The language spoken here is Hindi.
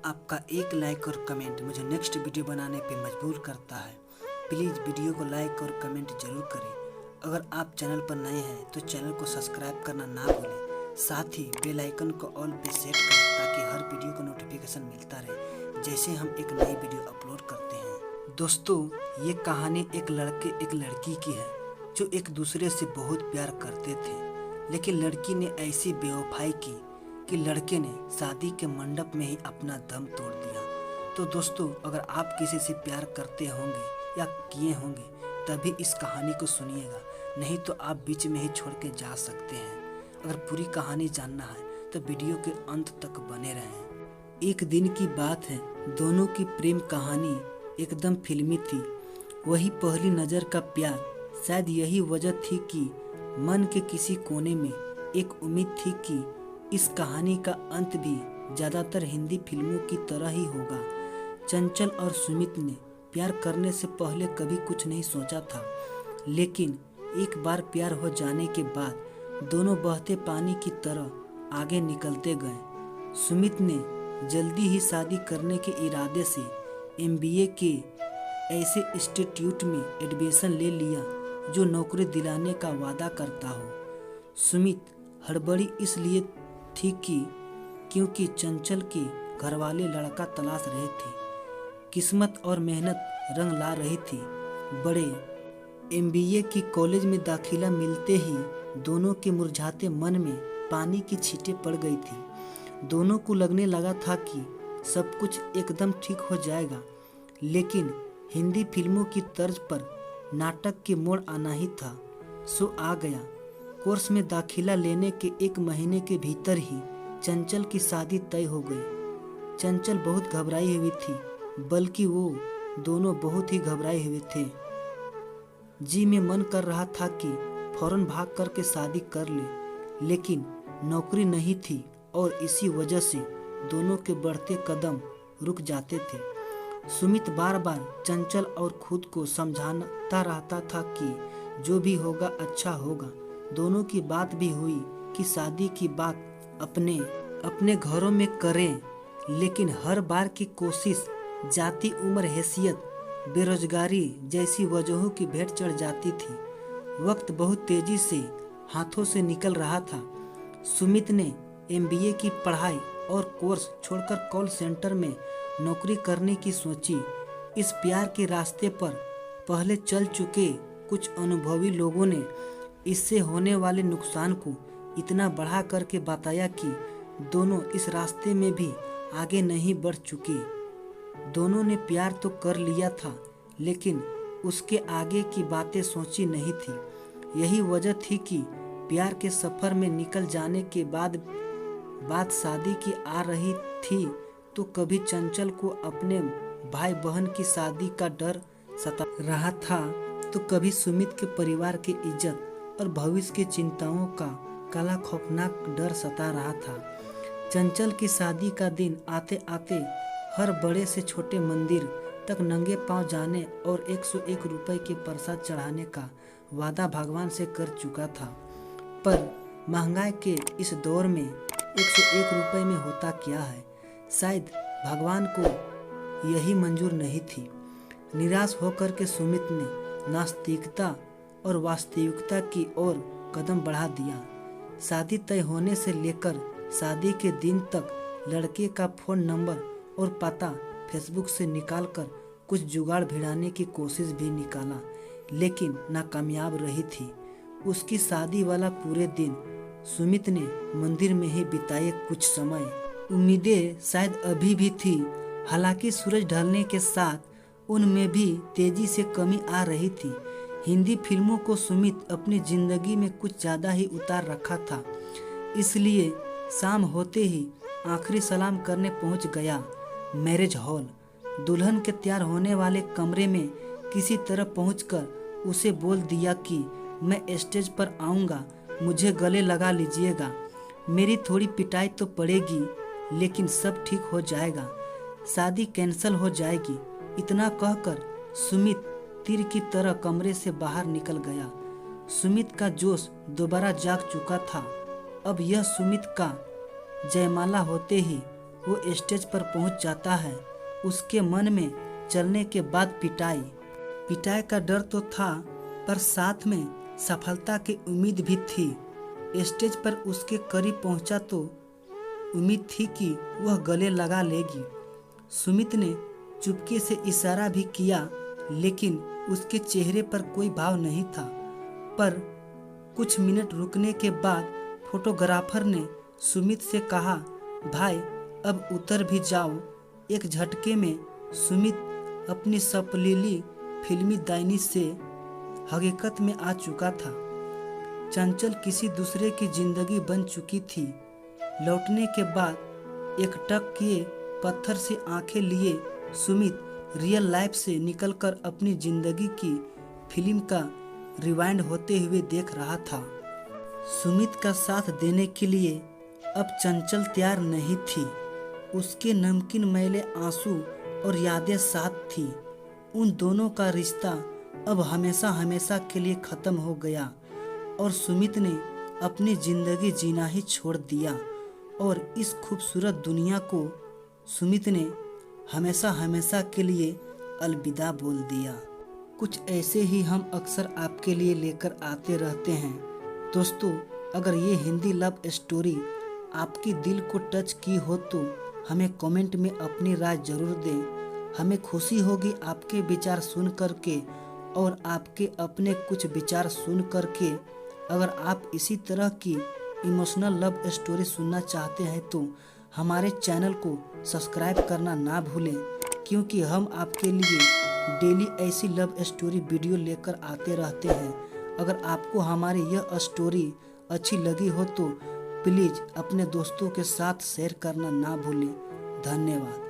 आपका एक लाइक और कमेंट मुझे नेक्स्ट वीडियो बनाने पे मजबूर करता है। प्लीज़ वीडियो को लाइक और कमेंट जरूर करें। अगर आप चैनल पर नए हैं तो चैनल को सब्सक्राइब करना ना भूलें। साथ ही बेल आइकन को ऑल पे सेट करें ताकि हर वीडियो का नोटिफिकेशन मिलता रहे जैसे हम एक नई वीडियो अपलोड करते हैं। दोस्तों, ये कहानी एक लड़के एक लड़की की है जो एक दूसरे से बहुत प्यार करते थे, लेकिन लड़की ने ऐसी बेवफाई की कि लड़के ने शादी के मंडप में ही अपना दम तोड़ दिया। तो दोस्तों, अगर आप किसी से प्यार करते होंगे या किए होंगे तभी इस कहानी को सुनिएगा, नहीं तो आप बीच में ही छोड़ के जा सकते हैं। अगर पूरी कहानी जानना है तो वीडियो के अंत तक बने रहें। एक दिन की बात है, दोनों की प्रेम कहानी एकदम फिल्मी थी। वही पहली नज़र का प्यार, शायद यही वजह थी कि मन के किसी कोने में एक उम्मीद थी कि इस कहानी का अंत भी ज़्यादातर हिंदी फिल्मों की तरह ही होगा। चंचल और सुमित ने प्यार करने से पहले कभी कुछ नहीं सोचा था, लेकिन एक बार प्यार हो जाने के बाद दोनों बहते पानी की तरह आगे निकलते गए। सुमित ने जल्दी ही शादी करने के इरादे से MBA के ऐसे इंस्टीट्यूट में एडमिशन ले लिया जो नौकरी दिलाने का वादा करता हो। सुमित हड़बड़ी इसलिए थी क्योंकि चंचल के घरवाले लड़का तलाश रहे थे। किस्मत और मेहनत रंग ला रही थी। बड़े MBA की कॉलेज में दाखिला मिलते ही दोनों के मुरझाते मन में पानी की छींटें पड़ गई थी। दोनों को लगने लगा था कि सब कुछ एकदम ठीक हो जाएगा, लेकिन हिंदी फिल्मों की तर्ज पर नाटक के मोड़ आना ही था सो आ गया। कोर्स में दाखिला लेने के 1 महीने के भीतर ही चंचल की शादी तय हो गई। चंचल बहुत घबराई हुई थी, बल्कि वो दोनों बहुत ही घबराए हुए थे। जी में मन कर रहा था कि फौरन भाग करके शादी कर ले, लेकिन नौकरी नहीं थी और इसी वजह से दोनों के बढ़ते कदम रुक जाते थे। सुमित बार बार चंचल और खुद को समझाता रहता था कि जो भी होगा अच्छा होगा। दोनों की बात भी हुई कि शादी की बात अपने घरों में करें, लेकिन हर बार की कोशिश जाति, उम्र, हैसियत, बेरोजगारी जैसी वजहों की भेंट चढ़ जाती थी। वक्त बहुत तेजी से हाथों से निकल रहा था। सुमित ने MBA की पढ़ाई और कोर्स छोड़कर कॉल सेंटर में नौकरी करने की सोची। इस प्यार के रास्ते पर पहले चल चुके कुछ अनुभवी लोगों ने इससे होने वाले नुकसान को इतना बढ़ा करके बताया कि दोनों इस रास्ते में भी आगे नहीं बढ़ चुके। दोनों ने प्यार तो कर लिया था, लेकिन उसके आगे की बातें सोची नहीं थी। यही वजह थी कि प्यार के सफ़र में निकल जाने के बाद बात शादी की आ रही थी तो कभी चंचल को अपने भाई बहन की शादी का डर सता रहा था, तो कभी सुमित के परिवार की इज्जत और भविष्य की चिंताओं का काला खौफनाक डर सता रहा था। चंचल की शादी का दिन आते आते हर बड़े से छोटे मंदिर तक नंगे पांव जाने और 101 रुपए के प्रसाद चढ़ाने का वादा भगवान से कर चुका था, पर महंगाई के इस दौर में 101 रुपए में होता क्या है, शायद भगवान को यही मंजूर नहीं थी। निराश होकर के सुमित ने नास्तिकता और वास्तविकता की ओर कदम बढ़ा दिया। शादी तय होने से लेकर शादी के दिन तक लड़के का फ़ोन नंबर और पता फेसबुक से निकालकर कुछ जुगाड़ भिड़ाने की कोशिश भी निकाला, लेकिन नाकामयाब रही थी। उसकी शादी वाला पूरे दिन सुमित ने मंदिर में ही बिताए। कुछ समय उम्मीदें शायद अभी भी थी, हालांकि सूरज ढलने के साथ उनमें भी तेजी से कमी आ रही थी। हिंदी फिल्मों को सुमित अपनी जिंदगी में कुछ ज़्यादा ही उतार रखा था, इसलिए शाम होते ही आखिरी सलाम करने पहुंच गया मैरिज हॉल। दुल्हन के तैयार होने वाले कमरे में किसी तरह पहुंचकर उसे बोल दिया कि मैं स्टेज पर आऊँगा, मुझे गले लगा लीजिएगा। मेरी थोड़ी पिटाई तो पड़ेगी, लेकिन सब ठीक हो जाएगा, शादी कैंसिल हो जाएगी। इतना कहकर सुमित तीर की तरह कमरे से बाहर निकल गया। सुमित का जोश दोबारा जाग चुका था। अब यह सुमित का जयमाला होते ही वो स्टेज पर पहुंच जाता है। उसके मन में चलने के बाद पिटाई का डर तो था, पर साथ में सफलता की उम्मीद भी थी। स्टेज पर उसके करीब पहुंचा तो उम्मीद थी कि वह गले लगा लेगी। सुमित ने चुपके से इशारा भी किया, लेकिन उसके चेहरे पर कोई भाव नहीं था। पर कुछ मिनट रुकने के बाद फोटोग्राफर ने सुमित से कहा, भाई अब उतर भी जाओ। एक झटके में सुमित अपनी सपलीली फिल्मी दायनी से हकीकत में आ चुका था। चंचल किसी दूसरे की जिंदगी बन चुकी थी। लौटने के बाद एकटक किए पत्थर से आंखें लिए सुमित रियल लाइफ से निकलकर अपनी जिंदगी की फिल्म का रिवाइंड होते हुए देख रहा था। सुमित का साथ देने के लिए अब चंचल तैयार नहीं थी। उसके नमकीन मैले आंसू और यादें साथ थी। उन दोनों का रिश्ता अब हमेशा हमेशा के लिए खत्म हो गया और सुमित ने अपनी जिंदगी जीना ही छोड़ दिया और इस खूबसूरत दुनिया को सुमित ने हमेशा हमेशा के लिए अलविदा बोल दिया। कुछ ऐसे ही हम अक्सर आपके लिए लेकर आते रहते हैं। दोस्तों, अगर ये हिंदी लव स्टोरी आपकी दिल को टच की हो तो हमें कमेंट में अपनी राय जरूर दें। हमें खुशी होगी आपके विचार सुन करके और आपके अपने कुछ विचार सुन करके। अगर आप इसी तरह की इमोशनल लव स्टोरी सुनना चाहते हैं तो हमारे चैनल को सब्सक्राइब करना ना भूलें, क्योंकि हम आपके लिए डेली ऐसी लव स्टोरी वीडियो लेकर आते रहते हैं। अगर आपको हमारी यह स्टोरी अच्छी लगी हो तो प्लीज़ अपने दोस्तों के साथ शेयर करना ना भूलें। धन्यवाद।